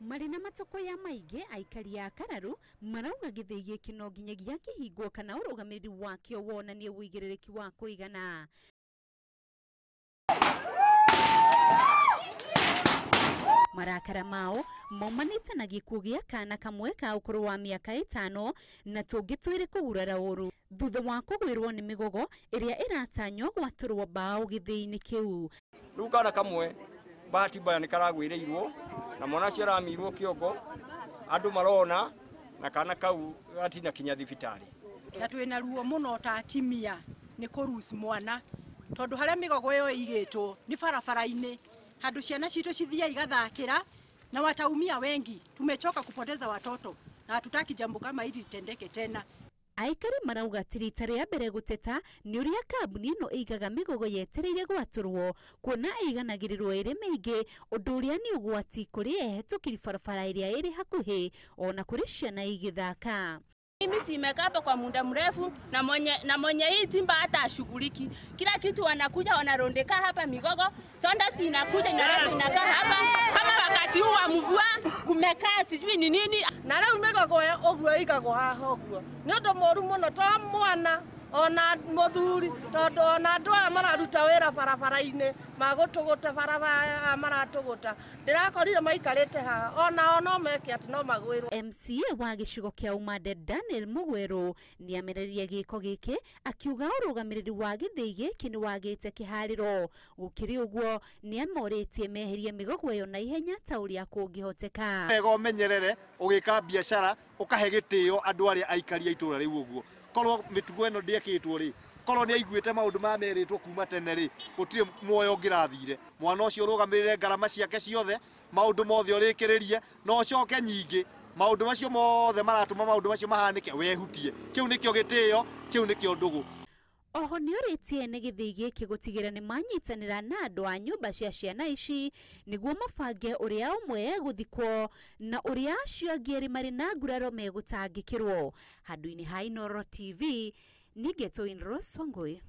Marina matoko ya maige Aikari ya Kalalu marauga githii giki no nginyagia kihingwo kana urugamiriri wakio wonanie wigiririki wa kuigana. Marakara mao maumanite na gikuo gia kaana kamwe ka gukorwo wa miaka 5 na tungi twiri kugurara uru thutha wa kugwirwo ni migogo iria iratanyo gwaturwo mbau githii-ini kiu. Riu kaana kamwe bahati mbaya ni karagwireirwo na mwana cio aramirwo kiongo andu marona na kaana kau gatina kinya thibitari. Na twina ruo muno ta atimia ni kurusi mwana tondu haria migogo iyo igitwo ni barabara-ini handu ciana citu cithia igathakira na wataumia wengi. Tumechoka kupoteza watoto na hatutaki jambo kama hili litendeke tena. Aikari marauga tirita ria mbere guteta ni uria kambuni no igaga migogo yetereire gwaturwo kuona iganagirirwo iri mingi undu uria ni ugwati kuri ehetukiri barabara iria iri hakuhi ona kuri ciana igithaka. Miti imekaa hapa kwa muda mrefu na mwenye hii timba hata ashughuliki. Kila kitu wanakuja wanarondeka hapa migogo. Tonda inakuja inakaa hapa kama wakati huu wa mvua kumekaa sijui ni nini. Na leo migogo ogwo igagwo haha ogwo. Ni undu moru muno to mwana ona muthuri tondu ona andu aya mararuta wira barabara-ini magutuguta barabara maratuguta ndirakorire maikarite haha ona meke ati no magwirwo. MCA wa gicigo kia Umande Daniel Mugwero ni amereria giko giki akiuga urugamiriri wa githii giki ni wagite kihariro gukiri ugwo ni amoritie meherie migogo yo na ihenya ta uria kungihoteka. Ego menyerere ugika biashara ukahe gitio andu aria aikari ituura riu ugwo korwo mitugo eno ndiekitwo ri korwo ni aiguite maundu mameritwo kuma tene ri gutire muoyo ngirathire mwana ucio urugamirire ngarama ciake ciothe maundu mothe urikiririe no coke nyingi maundu macio mothe maratuma maundu macio mahanike wehutie kiu nikio gitio kiu nikio ndugu. Oho ni uritie ni githii giki gutigira ni manyitanira na andu a nyumba cia ciana ici niguo mabange uria umwe guthikwo na uria acio angiri mari na nguraro megutangikirwo. Handu-ini ha Ngero TV ni Ngero Swangui.